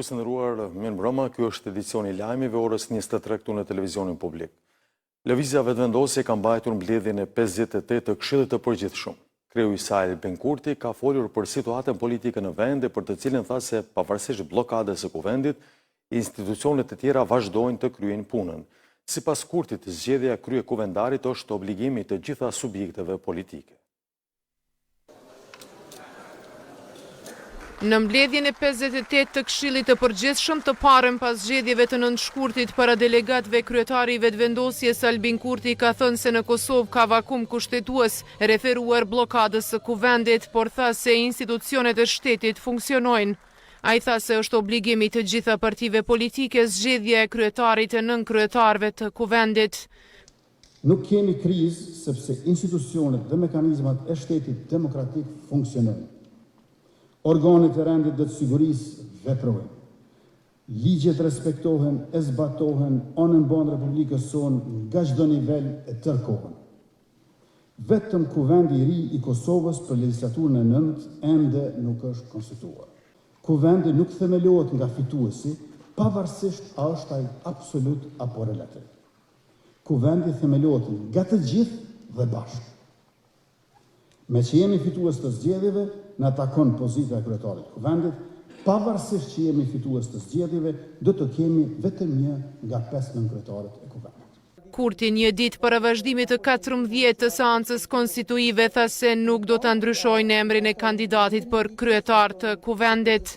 Shikues të nderuar, mirëmbrëma. Ky është edicioni i lajmeve orës 23 këtu në televizionin publik. Lëvizja Vetëvendosje ka mbajtur mbledhjen e 58 të Këshillit të Përgjithshëm. Kreu i saj Albin Kurti ka folur për situatën politike në vend, për të cilën tha se pavarësisht bllokadës së kuvendit, institucionet e tjera vazhdojnë të kryejnë punën. Sipas Kurtit, zgjedhja e kryekuvendarit është obligimi të gjitha subjekteve politike. Në mbledhjen e 58 të Këshillit të Përgjithshëm të parën pas zgjedhjeve të nëntëshkurtit para delegatëve, kryetari i Vetëvendosjes Albin Kurti ka thënë se në Kosovë ka vakum kushtetues, referuar bllokadës së kuvendit, por tha se institucionet e shtetit funksionojnë. Ai tha se është obligimi të gjitha partive politike zgjedhja e kryetarit e nënkryetarëve të kuvendit. Nuk kemi krizë sepse institucionet dhe mekanizmat e shtetit demokratik funksionojnë. Organet e rendit dhe të sigurisë veprojnë. Ligjet respektohen, e zbatohen, anë mban Republikës sonë nga çdo nivel e tërkohën. Vetëm kuvendi i ri i Kosovës për legjislaturën e 9 ende nuk është konstituar. Kuvendi nuk themelohet nga fituesi, pavarësisht a është ai absolut apo relativ. Kuvendi themelohet nga të gjithë dhe bashkë. Me që jemi fitues të zgjedhjeve, na takon pozita e kryetarit të kuvendit, pavarësisht që jemi fitues të zgjedhjeve, do të kemi vetëm një nga 5 nënkryetarit e kuvendit. Kurti një ditë para vazhdimit të 14 të seancës konstituive tha se nuk do ta ndryshojnë emrin e kandidatit për kryetar të kuvendit.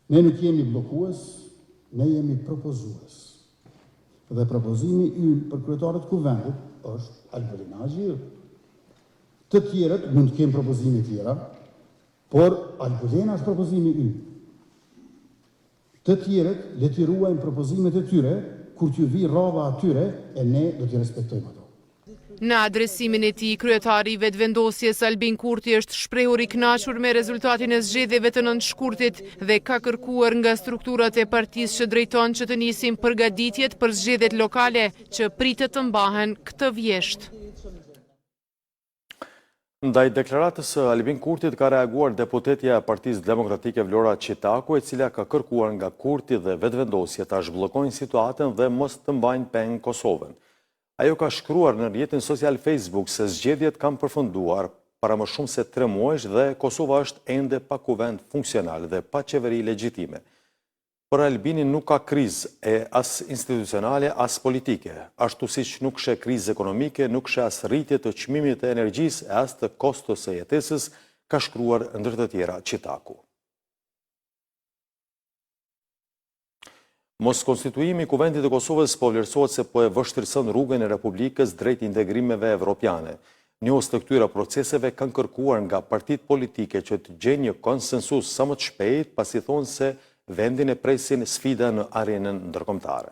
Ne nuk jemi bllokues, ne jemi propozues. Dhe propozimi ynë për kryetarët të kuvendit është Albin Kurti. Të tjerët mund të kemë propozime tjera, por Albulena është propozimi ynë. Të tjerët le t'i ruajnë propozimet e tyre, kur t'ju vi rradha atyre, e ne do t'i respektojmë ato. Në adresimin e tij, kryetari i Vetëvendosjes Albin Kurti është shprehur i kënaqur me rezultatin e zgjedhjeve të nëntëshkurtit dhe ka kërkuar nga strukturat e partisë që drejton që të nisin përgatitjet për zgjedhjet lokale që pritet të mbahen këtë vjesht. Ndaj deklaratës së Albin Kurtit ka reaguar deputetja e Partisë Demokratike Vlora Qitaku, e cila ka kërkuar nga Kurti dhe Vetëvendosja ta zhbllokojnë situatën dhe mos të mbajnë peng Kosovën. Ajo ka shkruar në rrjetin social Facebook se zgjedhjet kanë përfunduar para më shumë se 3 muajsh dhe Kosova është ende pa kuvend funksional dhe pa qeveri legjitime. Por Albinin nuk ka krizë as institucionale, as politike, ashtu siç nuk sheh krizë ekonomike, nuk sheh as rritje të çmimit të energjisë e as të kostos së jetesës, ka shkruar ndër të tjera Qitaku. Mos konstituimi i kuvendit të Kosovës po vlerësohet se po e vështirëson rrugën e Republikës drejt integrimeve evropiane. Njohës të këtyre proceseve kanë kërkuar nga partitë politike që të gjejnë një konsensus sa më të shpejt, pasi thonë se vendin e presin sfida në arenën ndërkombëtare.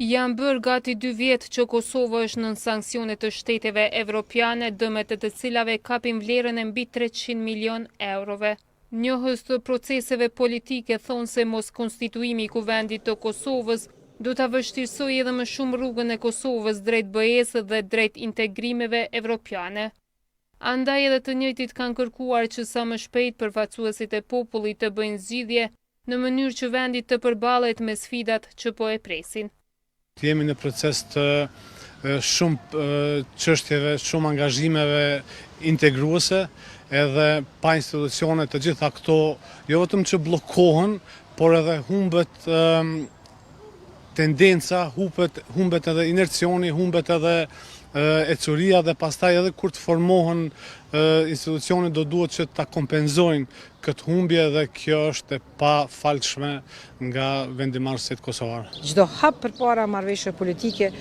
Janë bërë gati 2 vjet që Kosova është nën sanksione të shteteve evropiane, dëmet e të cilave kapin vlerën e mbi 300 milion eurove. Njohës të proceseve politike thonë se mos konstituimi i kuvendit të Kosovës do ta vështirësojë edhe më shumë rrugën e Kosovës drejt BE-së dhe drejt integrimeve evropiane. Andaj edhe të njëjtit kanë kërkuar që sa më shpejt përfaqësuesit e popullit të bëjnë zgjidhje në mënyrë që vendi të përballet me sfidat që po e presin. Jemi në proces të shumë çështjeve, shumë angazhimeve integruese, edhe pa institucione të gjitha këto jo vetëm që bllokohen, por edhe humbet tendenca, humbet edhe inercioni, humbet edhe ecuria dhe pastaj edhe kur të formohen institucionet do duhet që ta kompenzojnë këtë humbje dhe kjo është e pafalshme nga vendimarrësit kosovar. Çdo hap përpara marrëveshjeve politike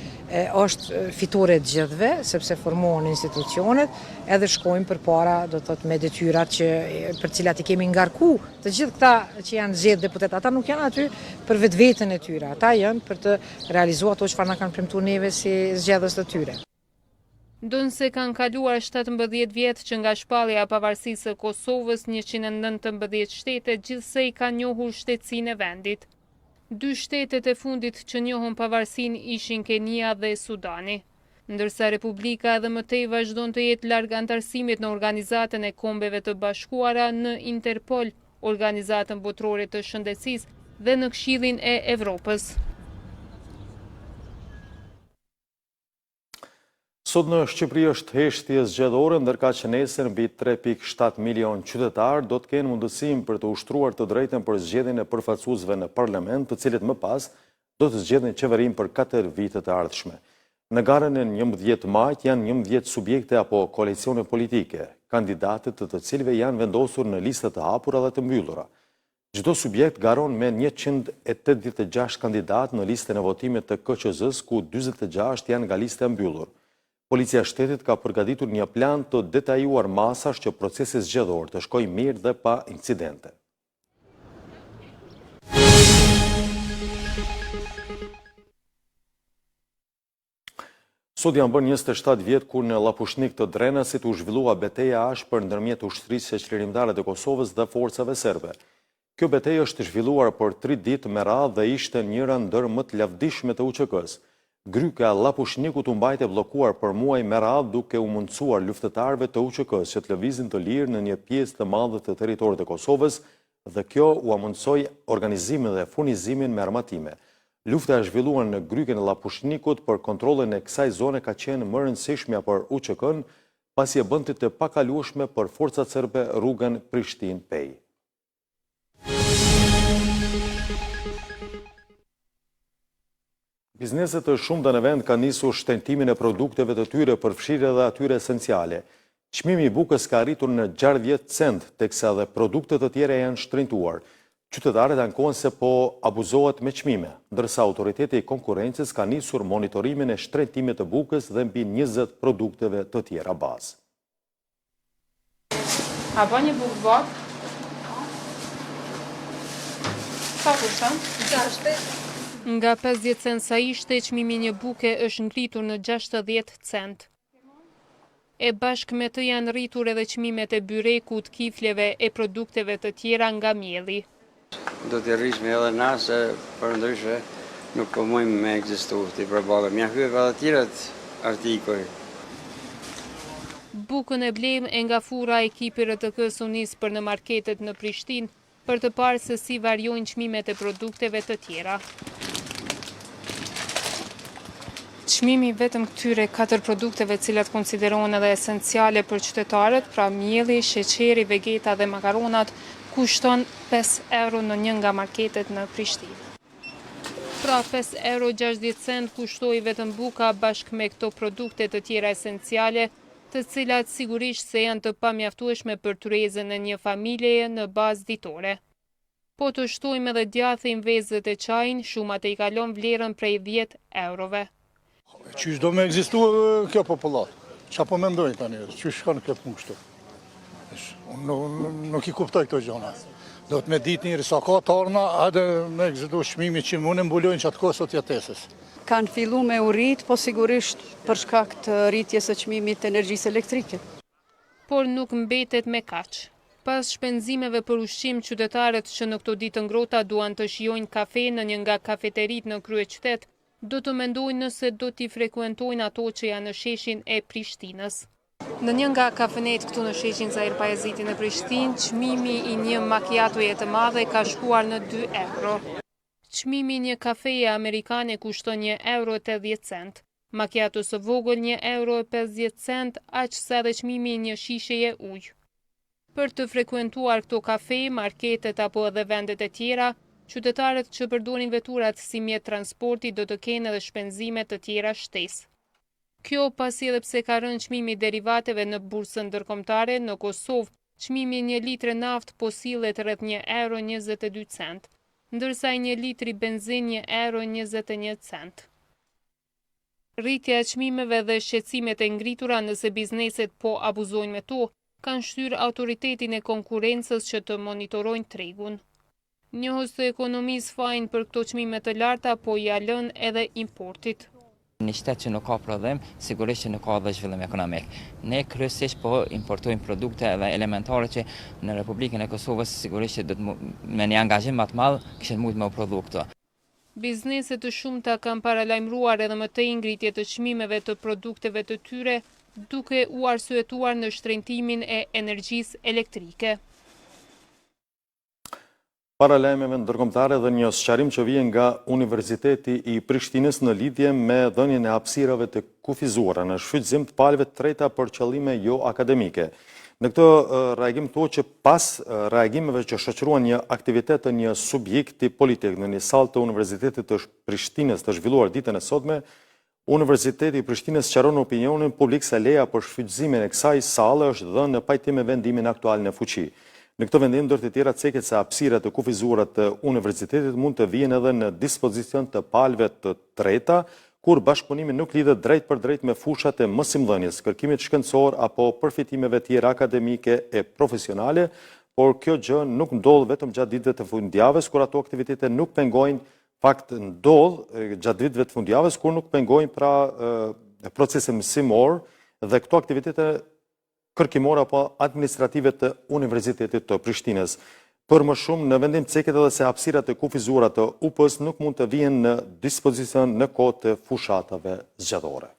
është fitore të gjithëve, sepse formohen institucionet, edhe shkojnë përpara, do të thotë me detyrat për cilat i kemi ngarku. Të gjithë këta që janë zgjedhë deputet, ata nuk janë aty për vetveten e tyre, ata janë për të realizuar ato çfarë na kanë premtuar neve si zgjedhës të tyre. Ndonë se kanë kaluar 17 vjetë që nga shpallja e pavarësisë së Kosovës, 119 shtete gjithsej kanë njohur shtetësinë e vendit. 2 shtetet e fundit që njohën pavarësinë ishin Kenia dhe Sudani, ndërsa Republika edhe më tej vazhdon të jetë larg antarësimit në Organizatën e Kombeve të Bashkuara, në Interpol Organizatën Botërore të Shëndetësisë dhe në Këshillin e Evropës. Sot në Shqipëri është heshtje zgjedhore, ndërka që nesër mbi 3.7 milion qytetar do të kenë mundësim për të ushtruar të drejtën për zgjedhjen e përfaqësuesve në parlament, të cilët më pas do të zgjedhin qeverinë për 4 vitet e ardhshme. Në garën e 11 majt janë 11 subjekte apo koalicione politike, kandidatët të cilëve janë vendosur në listat të hapura dhe të mbyllura. Çdo subjekt garon me 186 kandidat në listën e votimit të KQZ-s, ku 46 janë nga lista e mbyllur. Policia e shtetit ka përgatitur një plan të detajuar masash që procesi zgjedhor të shkojë mirë dhe pa incidente. Sot janë bërë 27 vjet kur në Lapushnik të Drenasit u zhvillua betejë e ashpër ndërmjet ushtrisë qeverimtare të Kosovës dhe forcave serbe. Kjo betejë është zhvilluar për 3 ditë me radhë dhe ishte njëra ndër më të lavdishme të UÇK-s. Gryka e Lapushnikut u mbajt e bllokuar për muaj me radhë, duke u mundësuar luftëtarëve të UÇK-s që të lëvizin të lirë në një pjesë të madhe të territorit të Kosovës, dhe kjo u amundësoi organizimin dhe furnizimin me armatime. Lufta e zhvilluar në grykën e Lapushnikut për kontrollin e kësaj zone ka qenë më e rëndësishme për UÇK-n, pasi e bënte të pakalueshme për forcat serbe rrugën Prishtinë-Pej. Bizneset të shumta në vend kanë nisur shtentimin e produkteve të tyre përfshirë edhe atyre esenciale. Çmimi i bukës ka arritur në 60 cent, teksa dhe produktet të tjera janë shtrenjtuar. Qytetarët ankohen se po abuzohet me çmime, ndërsa autoriteti i konkurrencës ka nisur monitorimin e shtrenjtimit të bukës dhe mbi 20 produkteve të tjera bazë. A bën një bukë botë? Sa kushton? 60. Nga 50 cent sa ishte, çmimi një buke është ngritur në 60 cent. E bashkë me të janë rritur edhe çmimet e byrekut, kifleve e produkteve të tjera nga mielli. Do të rrisme edhe na se për ndryshe nuk po mujmë me ekzistu të i përballë. Mja hyve edhe tjiret artikuj. Bukën e blejmë e nga fura ekipi RTK-s u nis për në marketet në Prishtinë për të parë se si variojnë çmimet e produkteve të tjera. Çmimi vetëm këtyre 4 produkteve cilat konsiderohen edhe esenciale për qytetarët, pra mielli, sheqeri, vegeta dhe makaronat, kushton 5 euro në një nga marketet në Prishtinë. Pra 5 euro 60 cent kushtoi vetëm buka bashkë me këto produkte të tjera esenciale, të cilat sigurisht se janë të pamjaftueshme për tryezën e një familjeje në bazë ditore. Po të shtojmë edhe djathën, vezët e çajin, shumat e i kalon vlerën prej 10 eurove. Qysh do me ekzistu kjo popullat? Qa po mendoj tani? Qysh shkon kjo punë kështu? Nuk i kuptoj këto gjona. Do të me ditë njëri sa ka të arna, edhe me ekzistu shmimi që mune mbulojnë që atë kosot jetesës. Kanë fillu me u rritë, po sigurisht për shkak të rritjes së çmimit të energjisë elektrike. Por nuk mbetet me kaq. Pas shpenzimeve për ushqim, qytetarët që në këto ditë ngrota duan të shijojnë kafe në një nga kafeterit në kryeqytet, do të mendojnë nëse do t'i frekuentojnë ato që janë në sheshin e Prishtinës. Në një nga kafenet këtu në sheshin Zahir Pajaziti në Prishtinë, çmimi i një macchiatoje të madhe ka shkuar në 2 euro. Çmimi i një kafeje amerikane kushton 1 euro 80 cent. Macchiato së vogël 1 euro 50 cent, aq sa dhe çmimi i një shisheje ujë. Për të frekuentuar këto kafe, marketet apo edhe vendet e tjera, qytetarët që përdorin veturat si mjet transporti do të kenë edhe shpenzime të tjera shtesë. Kjo pasi edhe pse ka rënë çmimi i derivateve në bursën ndërkombëtare në Kosovë, çmimi i 1 litre naftë po sillet rreth 1 euro 22 cent, ndërsa i 1 litri benzinë 1 euro 21 cent. Rritja e çmimeve dhe shqetësimet e ngritura nëse bizneset po abuzojnë me to, kanë shtyrë autoritetin e konkurrencës që të monitorojnë tregun. Njohës të ekonomisë fajin për këto çmime të larta, po ja lën edhe importit. Një shtet që nuk ka prodhim, sigurisht që nuk ka dhe zhvillim ekonomik. Ne kryesisht po importojmë produkte dhe elementare që në Republikën e Kosovës sigurisht që do të me një angazhim më të madh kishin mujt me u prodhu këto. Bizneset të shumta kanë paralajmëruar edhe më tej ngritje të çmimeve të produkteve të tyre, duke u arsyetuar në shtrenjtimin e energjisë elektrike. Para lajmeve ndërkombëtare dhe një sqarim që vjen nga Universiteti i Prishtinës në lidhje me dhënien e hapësirave të kufizuara në shfrytëzim të palëve të treta për qëllime jo akademike. Në këtë reagim thuhet që pas reagimeve që shoqëruan një aktivitet të një subjekti politik në një sallë të Universitetit të Prishtinës të zhvilluar ditën e sotme, Universiteti i Prishtinës sqaron opinionin publik se leja për shfrytëzimin e kësaj salle është dhënë në pajtim me vendimin aktual në fuqi. Në këtë vendim, ndër të tjera ceket se hapësirat të kufizuara të universitetit mund të vijen edhe në dispozicion të palëve të treta, kur bashkëpunimi nuk lidhet drejt për drejt me fushat e mësimdhënies, kërkimit shkencor apo përfitimeve tjera akademike e profesionale, por kjo gjë nuk ndodh vetëm gjatë ditëve të fundjavës, kur ato aktivitete nuk pengojnë, fakt ndodh gjatë vitëve të fundjavës, kur nuk pengojnë pra procese mësimor dhe këto aktivitete kërkimore apo administrative të Universitetit të Prishtinës. Për më shumë, në vendim ceket edhe se hapësirat e kufizuara të UP-s nuk mund të vijen në dispozicion në kohë të fushatave zgjatore.